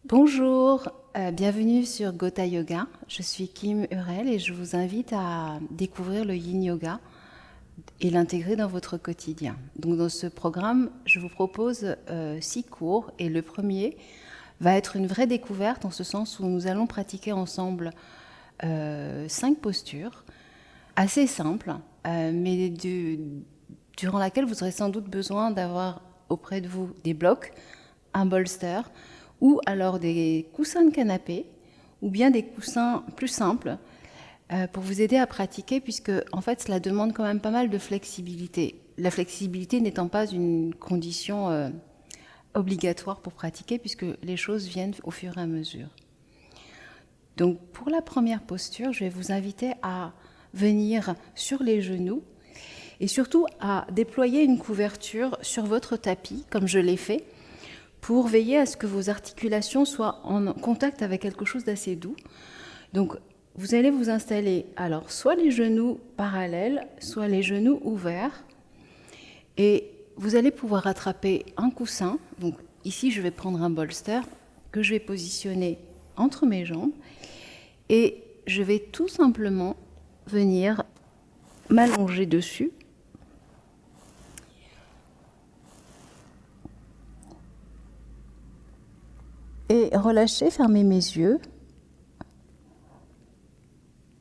Bonjour, bienvenue sur Gotha Yoga. Je suis Kim Hurel et je vous invite à découvrir le Yin Yoga et l'intégrer dans votre quotidien. Donc dans ce programme, je vous propose 6 cours et le premier va être une vraie découverte en ce sens où nous allons pratiquer ensemble 5 postures assez simples, mais durant laquelle vous aurez sans doute besoin d'avoir auprès de vous des blocs, un bolster, ou alors des coussins de canapé, ou bien des coussins plus simples, pour vous aider à pratiquer, puisque en fait cela demande quand même pas mal de flexibilité. La flexibilité n'étant pas une condition obligatoire pour pratiquer, puisque les choses viennent au fur et à mesure. Donc pour la première posture, je vais vous inviter à venir sur les genoux, et surtout à déployer une couverture sur votre tapis, comme je l'ai fait, pour veiller à ce que vos articulations soient en contact avec quelque chose d'assez doux. Donc, vous allez vous installer, alors, soit les genoux parallèles, soit les genoux ouverts, et vous allez pouvoir attraper un coussin. Donc, ici, je vais prendre un bolster que je vais positionner entre mes jambes, et je vais tout simplement venir m'allonger dessus. Et relâcher, fermer mes yeux,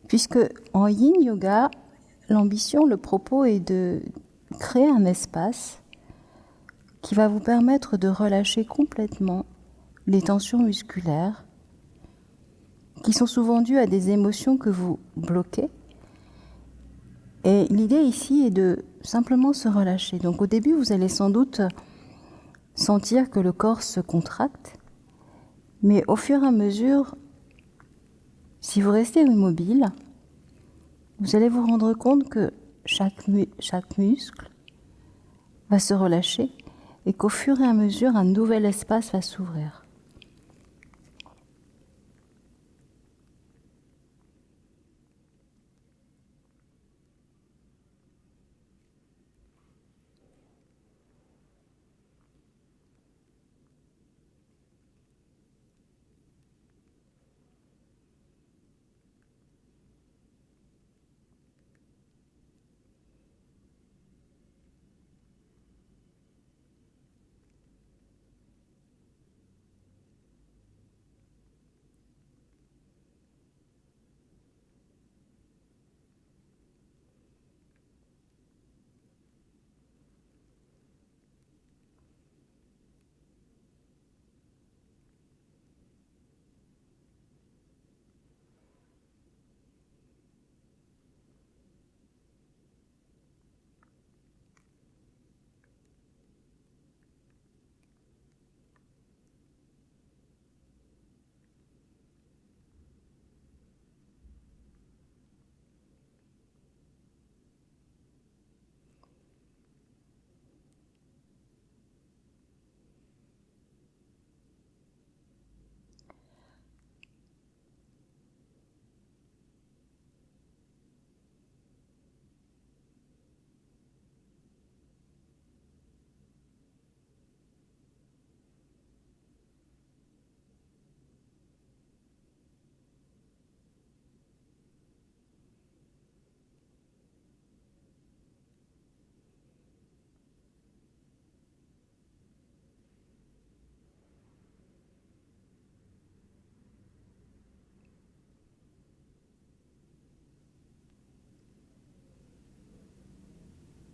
puisque en Yin Yoga, l'ambition, le propos est de créer un espace qui va vous permettre de relâcher complètement les tensions musculaires qui sont souvent dues à des émotions que vous bloquez. Et l'idée ici est de simplement se relâcher. Donc au début, vous allez sans doute sentir que le corps se contracte, mais au fur et à mesure, si vous restez immobile, vous allez vous rendre compte que chaque muscle va se relâcher et qu'au fur et à mesure, un nouvel espace va s'ouvrir.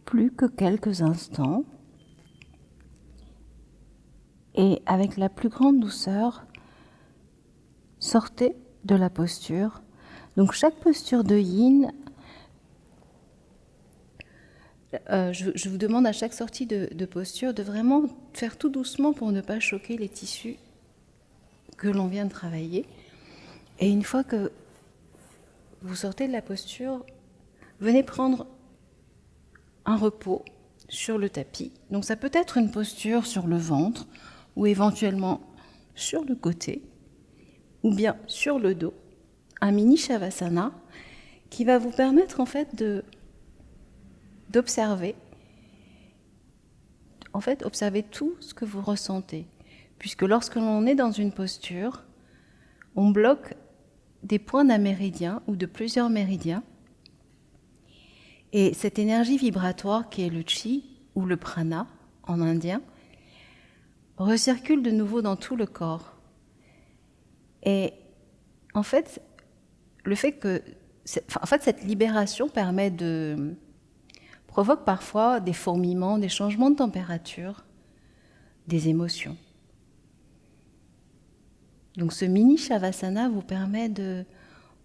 Plus que quelques instants, et avec la plus grande douceur, sortez de la posture. Donc chaque posture de Yin, je vous demande à chaque sortie de posture de vraiment faire tout doucement pour ne pas choquer les tissus que l'on vient de travailler. Et une fois que vous sortez de la posture, venez prendre un repos sur le tapis. Donc ça peut être une posture sur le ventre ou éventuellement sur le côté ou bien sur le dos, un mini Shavasana qui va vous permettre en fait d'observer, observer tout ce que vous ressentez. puisque lorsque l'on est dans une posture, on bloque des points d'un méridien ou de plusieurs méridiens. Et cette énergie vibratoire qui est le chi ou le prana en indien recircule de nouveau dans tout le corps. Et en fait, cette libération provoque parfois des fourmillements, des changements de température, des émotions. Donc ce mini Shavasana vous permet de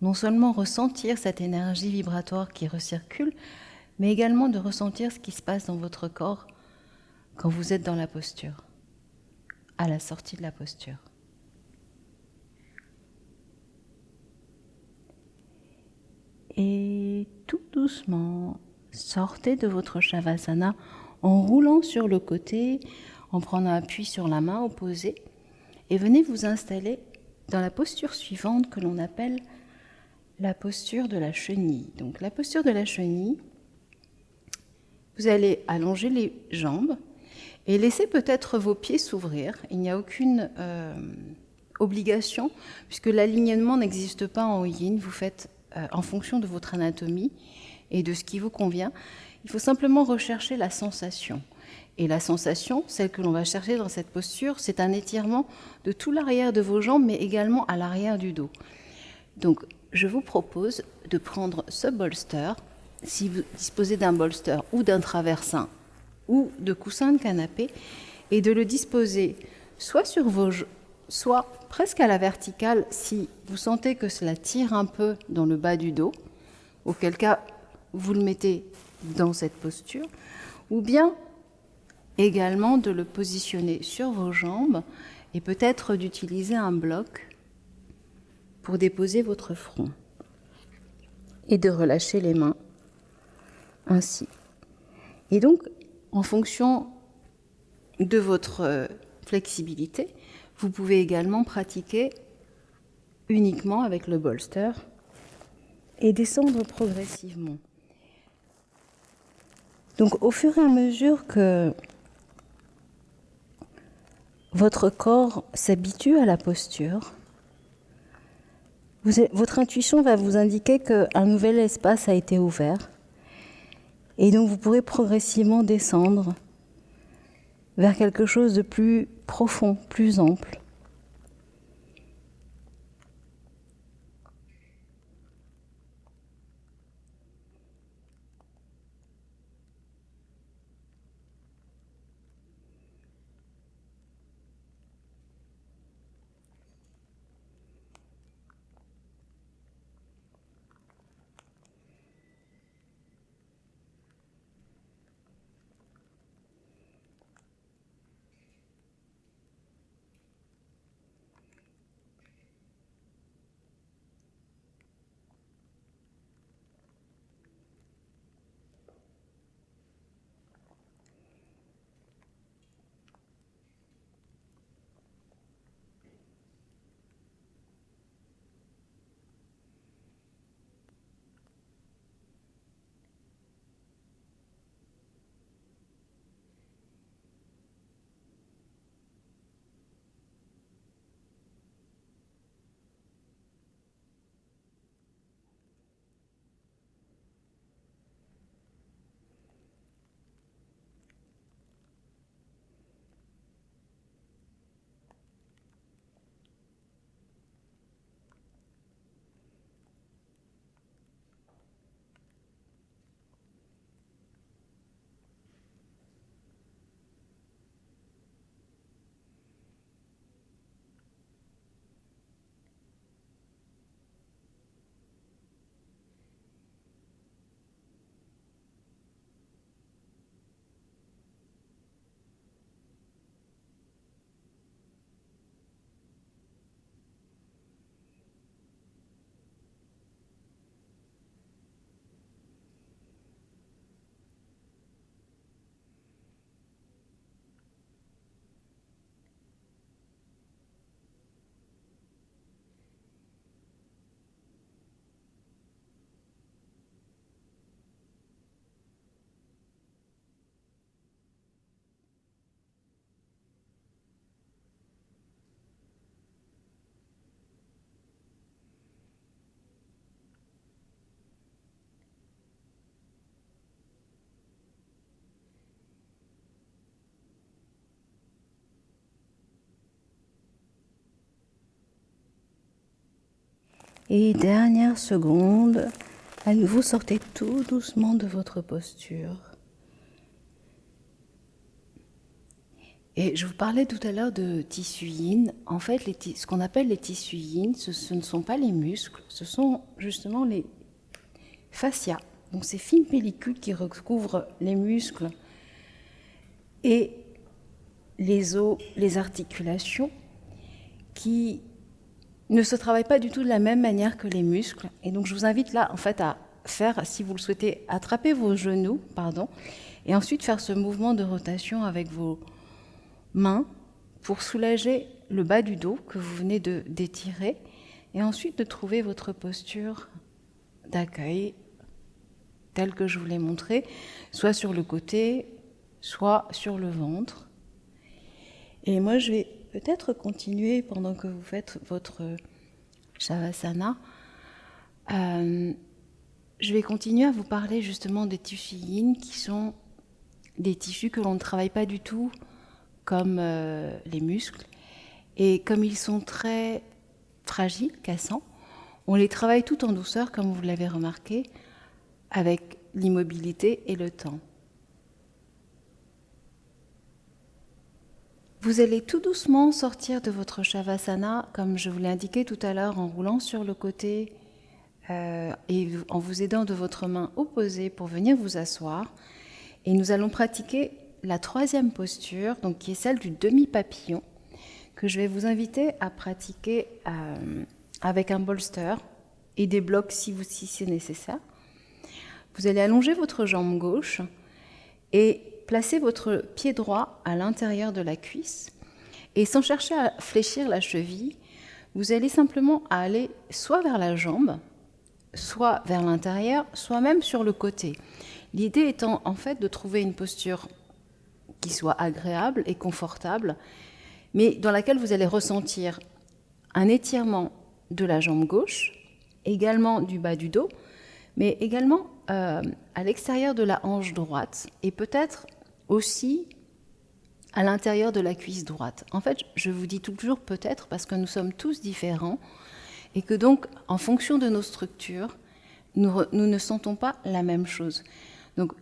non seulement ressentir cette énergie vibratoire qui recircule, mais également de ressentir ce qui se passe dans votre corps quand vous êtes dans la posture, à la sortie de la posture. Et tout doucement, sortez de votre Shavasana en roulant sur le côté, en prenant appui sur la main opposée, et venez vous installer dans la posture suivante que l'on appelle la posture de la chenille. Donc la posture de la chenille, vous allez allonger les jambes et laisser peut-être vos pieds s'ouvrir. Il n'y a aucune obligation, puisque l'alignement n'existe pas en yin. Vous faites en fonction de votre anatomie et de ce qui vous convient. Il faut simplement rechercher la sensation. Et la sensation, celle que l'on va chercher dans cette posture, c'est un étirement de tout l'arrière de vos jambes, mais également à l'arrière du dos. Donc, je vous propose de prendre ce bolster, si vous disposez d'un bolster ou d'un traversin ou de coussin de canapé, et de le disposer soit sur soit presque à la verticale si vous sentez que cela tire un peu dans le bas du dos, auquel cas vous le mettez dans cette posture, ou bien également de le positionner sur vos jambes et peut-être d'utiliser un bloc pour déposer votre front et de relâcher les mains ainsi. Et donc, en fonction de votre flexibilité, vous pouvez également pratiquer uniquement avec le bolster et descendre progressivement. Donc, au fur et à mesure que votre corps s'habitue à la posture, votre intuition va vous indiquer qu'un nouvel espace a été ouvert. Et donc vous pourrez progressivement descendre vers quelque chose de plus profond, plus ample. Et dernière seconde, à nouveau sortez tout doucement de votre posture. Et je vous parlais tout à l'heure de tissu yin. En fait, ce qu'on appelle les tissus yin, ce ne sont pas les muscles, ce sont justement les fascias. Donc ces fines pellicules qui recouvrent les muscles et les os, les articulations, qui ne se travaillent pas du tout de la même manière que les muscles. Et donc je vous invite là en fait à faire, si vous le souhaitez, attraper vos genoux, et ensuite faire ce mouvement de rotation avec vos mains pour soulager le bas du dos que vous venez d'étirer, et ensuite de trouver votre posture d'accueil telle que je vous l'ai montré, soit sur le côté, soit sur le ventre. Et moi je vais peut-être continuer pendant que vous faites votre Shavasana. Je vais continuer à vous parler justement des tissus yin, qui sont des tissus que l'on ne travaille pas du tout comme les muscles. Et comme ils sont très fragiles, cassants, on les travaille tout en douceur, comme vous l'avez remarqué, avec l'immobilité et le temps. Vous allez tout doucement sortir de votre Shavasana, comme je vous l'ai indiqué tout à l'heure, en roulant sur le côté et en vous aidant de votre main opposée pour venir vous asseoir. Et nous allons pratiquer la troisième posture, donc qui est celle du demi-papillon, que je vais vous inviter à pratiquer avec un bolster et des blocs si c'est nécessaire. Vous allez allonger votre jambe gauche et placer votre pied droit à l'intérieur de la cuisse. Et sans chercher à fléchir la cheville, vous allez simplement aller soit vers la jambe, soit vers l'intérieur, soit même sur le côté. L'idée étant en fait de trouver une posture qui soit agréable et confortable, mais dans laquelle vous allez ressentir un étirement de la jambe gauche, également du bas du dos, mais également à l'extérieur de la hanche droite et peut-être aussi à l'intérieur de la cuisse droite. En fait, je vous dis toujours peut-être parce que nous sommes tous différents et que donc, en fonction de nos structures, nous ne sentons pas la même chose. Donc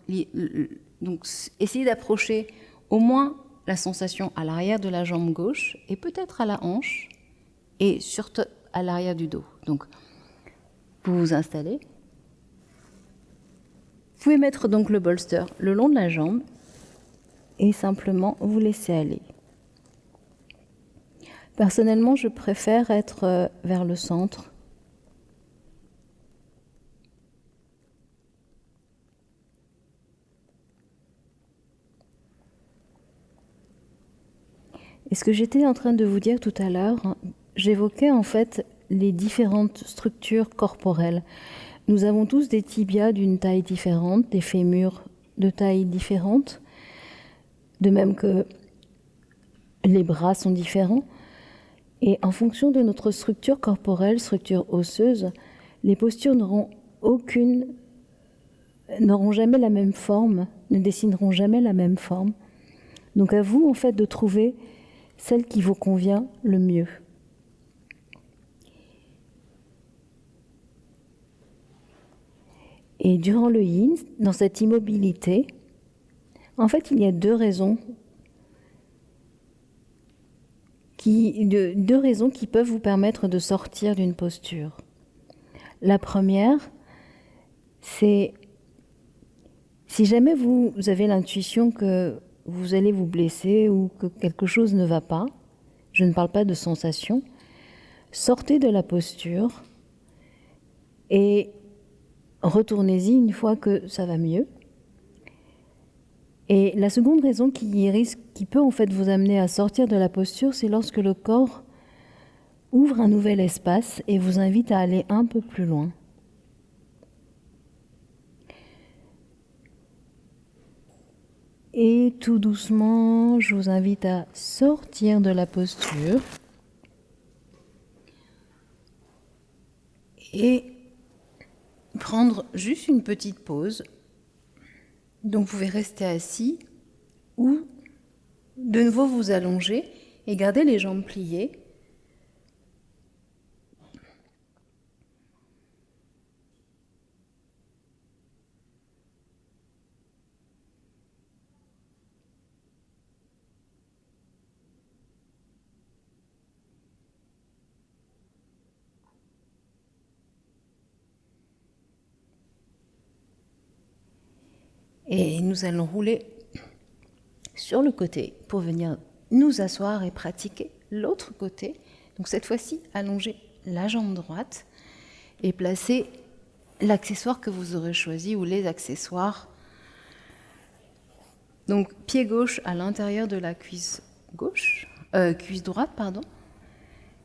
essayez d'approcher au moins la sensation à l'arrière de la jambe gauche et peut-être à la hanche et surtout à l'arrière du dos. Donc, vous vous installez. Vous pouvez mettre donc le bolster le long de la jambe et simplement vous laisser aller. Personnellement, je préfère être vers le centre. Et ce que j'étais en train de vous dire tout à l'heure, j'évoquais en fait les différentes structures corporelles. Nous avons tous des tibias d'une taille différente, des fémurs de taille différente, de même que les bras sont différents. Et en fonction de notre structure corporelle, structure osseuse, les postures n'auront jamais la même forme, ne dessineront jamais la même forme. Donc à vous en fait de trouver celle qui vous convient le mieux. Et durant le yin, dans cette immobilité, en fait, il y a deux raisons qui peuvent vous permettre de sortir d'une posture. La première, c'est si jamais vous avez l'intuition que vous allez vous blesser ou que quelque chose ne va pas, je ne parle pas de sensation, sortez de la posture et retournez-y une fois que ça va mieux. Et la seconde raison qui peut en fait vous amener à sortir de la posture, c'est lorsque le corps ouvre un nouvel espace et vous invite à aller un peu plus loin. Et tout doucement, je vous invite à sortir de la posture et prendre juste une petite pause. Donc vous pouvez rester assis ou de nouveau vous allonger et garder les jambes pliées. Et nous allons rouler sur le côté pour venir nous asseoir et pratiquer l'autre côté. Donc cette fois-ci, allonger la jambe droite et placer l'accessoire que vous aurez choisi ou les accessoires. Donc pied gauche à l'intérieur de la cuisse gauche, cuisse droite, pardon.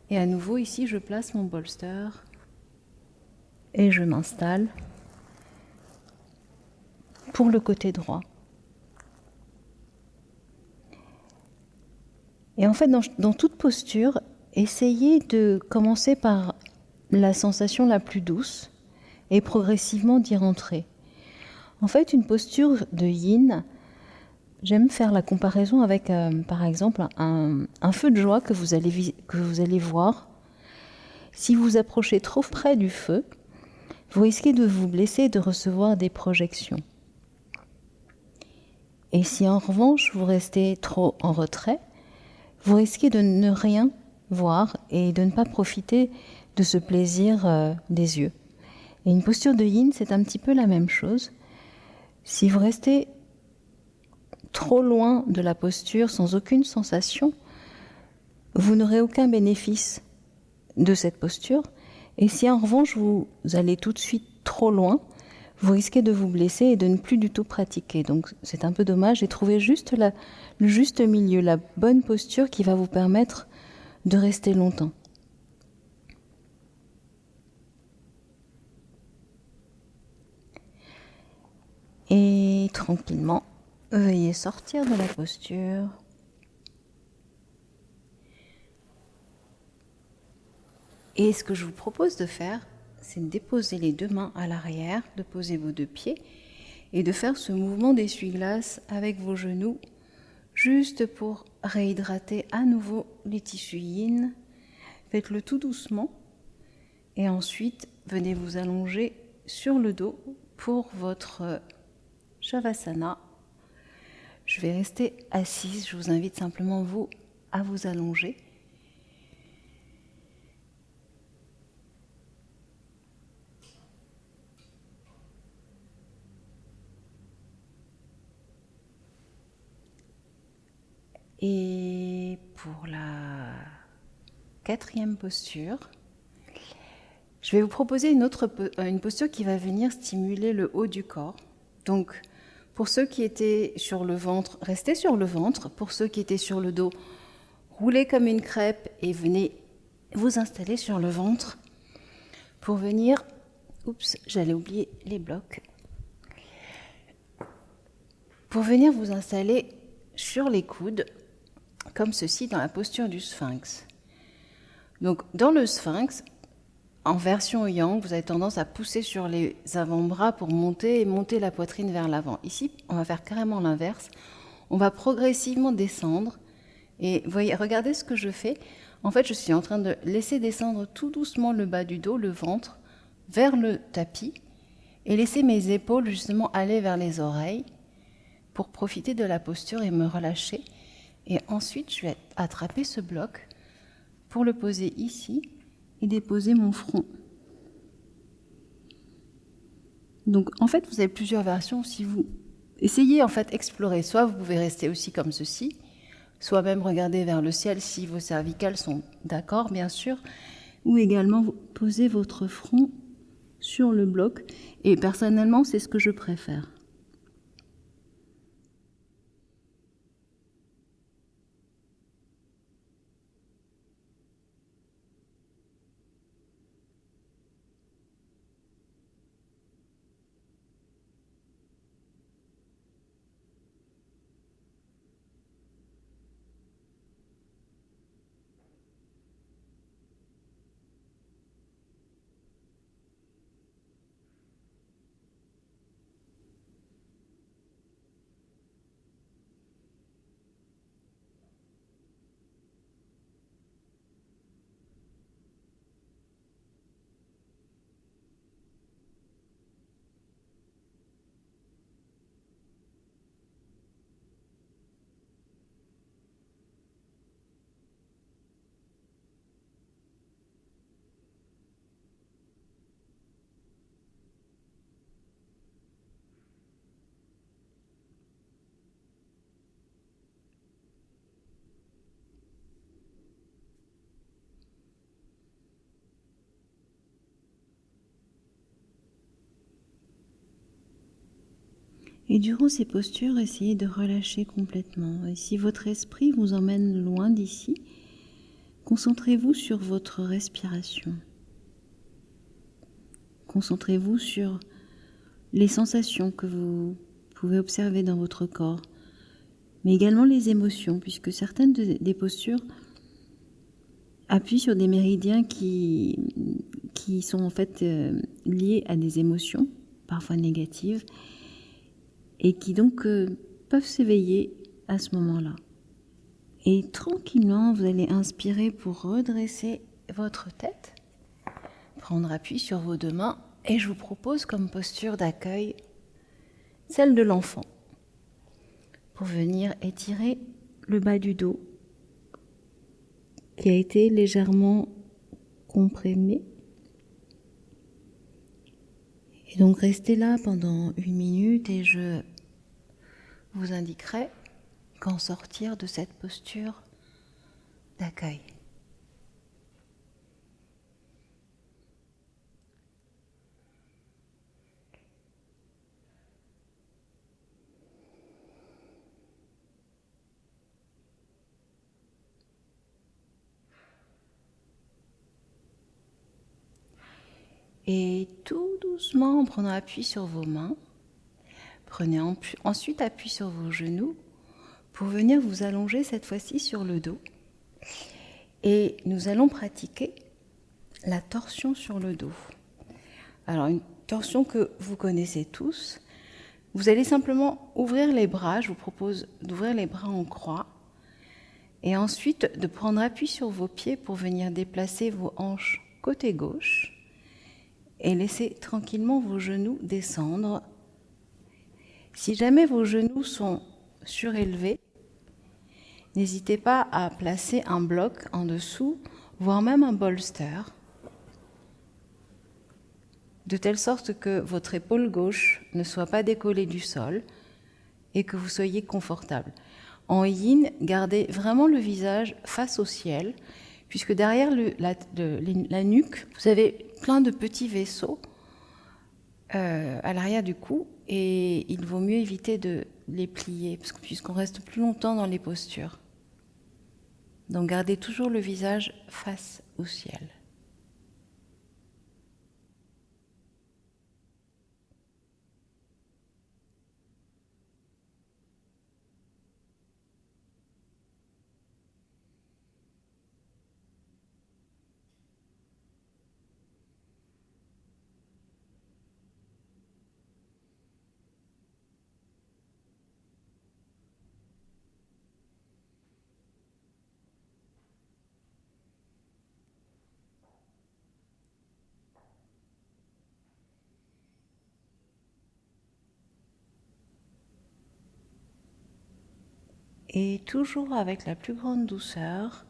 Et à nouveau ici, je place mon bolster et je m'installe pour le côté droit. Et en fait, dans toute posture, essayez de commencer par la sensation la plus douce et progressivement d'y rentrer. En fait, une posture de yin, j'aime faire la comparaison avec, par exemple, un feu de joie que vous allez voir. Si vous approchez trop près du feu, vous risquez de vous blesser et de recevoir des projections. Et si en revanche vous restez trop en retrait, vous risquez de ne rien voir et de ne pas profiter de ce plaisir des yeux. Et une posture de yin, c'est un petit peu la même chose. Si vous restez trop loin de la posture sans aucune sensation, vous n'aurez aucun bénéfice de cette posture. Et si en revanche vous allez tout de suite trop loin, vous risquez de vous blesser et de ne plus du tout pratiquer. Donc c'est un peu dommage et trouvez juste le juste milieu, la bonne posture qui va vous permettre de rester longtemps. Et tranquillement, veuillez sortir de la posture. Et ce que je vous propose de faire, c'est de déposer les deux mains à l'arrière, de poser vos deux pieds et de faire ce mouvement d'essuie-glace avec vos genoux, juste pour réhydrater à nouveau les tissus yin. Faites-le tout doucement et ensuite venez vous allonger sur le dos pour votre Shavasana. Je vais rester assise, je vous invite simplement à vous allonger. Et pour la quatrième posture, je vais vous proposer une posture qui va venir stimuler le haut du corps. Donc, pour ceux qui étaient sur le ventre, restez sur le ventre. Pour ceux qui étaient sur le dos, roulez comme une crêpe et venez vous installer sur le ventre pour venir... Oups, j'allais oublier les blocs. Pour venir vous installer sur les coudes, comme ceci, dans la posture du sphinx. Donc, dans le sphinx, en version yang, vous avez tendance à pousser sur les avant-bras pour monter la poitrine vers l'avant. Ici, on va faire carrément l'inverse. On va progressivement descendre. Et voyez, regardez ce que je fais. En fait, je suis en train de laisser descendre tout doucement le bas du dos, le ventre, vers le tapis et laisser mes épaules justement aller vers les oreilles pour profiter de la posture et me relâcher. Et ensuite, je vais attraper ce bloc pour le poser ici et déposer mon front. Donc, en fait, vous avez plusieurs versions. Si vous essayez, en fait, explorer, soit vous pouvez rester aussi comme ceci, soit même regarder vers le ciel si vos cervicales sont d'accord, bien sûr, ou également vous posez votre front sur le bloc. Et personnellement, c'est ce que je préfère. Et durant ces postures, essayez de relâcher complètement. Et si votre esprit vous emmène loin d'ici, concentrez-vous sur votre respiration. Concentrez-vous sur les sensations que vous pouvez observer dans votre corps, mais également les émotions, puisque certaines des postures appuient sur des méridiens qui sont en fait liés à des émotions, parfois négatives, et qui donc peuvent s'éveiller à ce moment-là. Et tranquillement, vous allez inspirer pour redresser votre tête, prendre appui sur vos deux mains, et je vous propose comme posture d'accueil celle de l'enfant, pour venir étirer le bas du dos qui a été légèrement comprimé. Et donc restez là pendant 1 minute et je vous indiquerai quand sortir de cette posture d'accueil. Et tout doucement, en prenant appui sur vos mains, prenez ensuite appui sur vos genoux pour venir vous allonger cette fois-ci sur le dos. Et nous allons pratiquer la torsion sur le dos. Alors, une torsion que vous connaissez tous. Vous allez simplement ouvrir les bras. Je vous propose d'ouvrir les bras en croix. Et ensuite, de prendre appui sur vos pieds pour venir déplacer vos hanches côté gauche. Et laissez tranquillement vos genoux descendre. Si jamais vos genoux sont surélevés, n'hésitez pas à placer un bloc en dessous, voire même un bolster, de telle sorte que votre épaule gauche ne soit pas décollée du sol et que vous soyez confortable. En yin, gardez vraiment le visage face au ciel, puisque derrière la nuque, vous avez plein de petits vaisseaux à l'arrière du cou, et il vaut mieux éviter de les plier, puisqu'on reste plus longtemps dans les postures. Donc gardez toujours le visage face au ciel. Et toujours avec la plus grande douceur,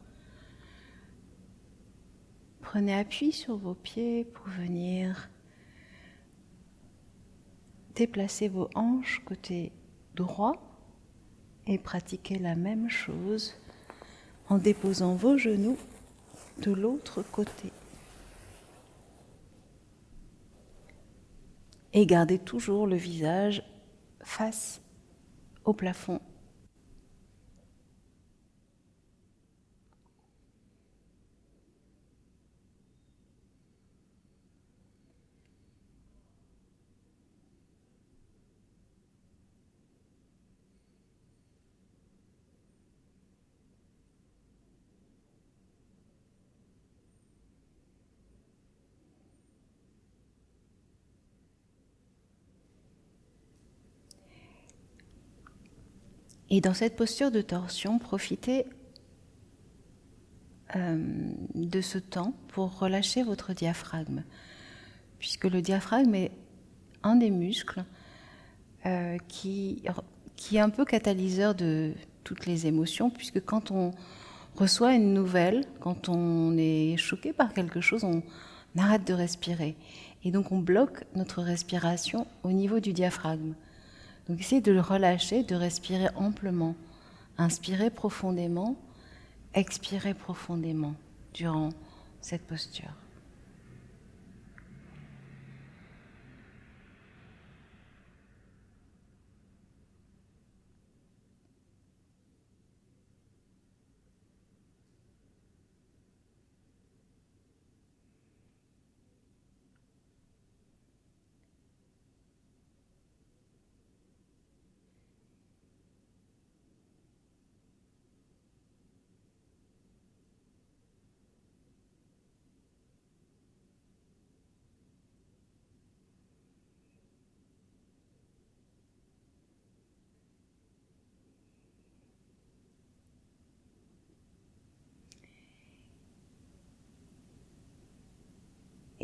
prenez appui sur vos pieds pour venir déplacer vos hanches côté droit et pratiquer la même chose en déposant vos genoux de l'autre côté. Et gardez toujours le visage face au plafond. Et dans cette posture de torsion, profitez de ce temps pour relâcher votre diaphragme, puisque le diaphragme est un des muscles qui est un peu catalyseur de toutes les émotions, puisque quand on reçoit une nouvelle, quand on est choqué par quelque chose, on arrête de respirer. Et donc on bloque notre respiration au niveau du diaphragme. Donc essayez de le relâcher, de respirer amplement. Inspirez profondément, expirez profondément durant cette posture.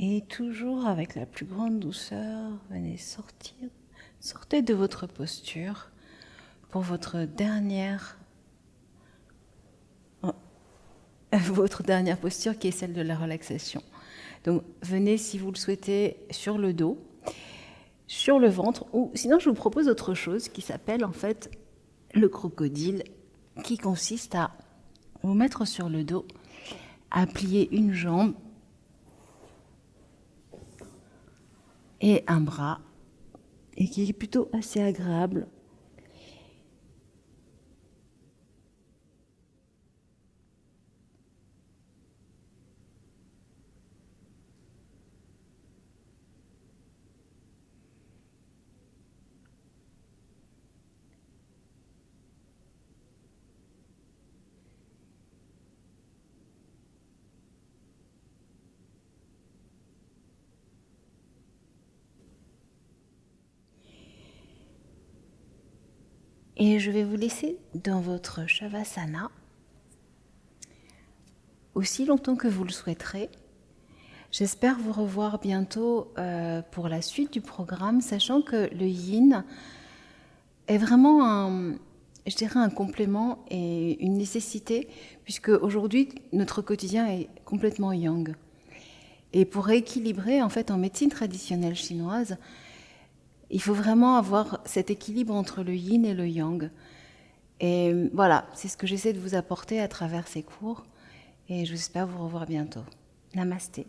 Et toujours avec la plus grande douceur, venez sortez de votre posture pour votre dernière posture qui est celle de la relaxation. Donc venez si vous le souhaitez sur le dos, sur le ventre, ou sinon je vous propose autre chose qui s'appelle en fait le crocodile, qui consiste à vous mettre sur le dos, à plier une jambe et un bras, et qui est plutôt assez agréable. Et je vais vous laisser dans votre Shavasana aussi longtemps que vous le souhaiterez. J'espère vous revoir bientôt pour la suite du programme, sachant que le yin est vraiment un complément et une nécessité, puisque aujourd'hui, notre quotidien est complètement yang. Et pour rééquilibrer, en fait, en médecine traditionnelle chinoise, il faut vraiment avoir cet équilibre entre le yin et le yang. Et voilà, c'est ce que j'essaie de vous apporter à travers ces cours. Et j'espère vous revoir bientôt. Namasté.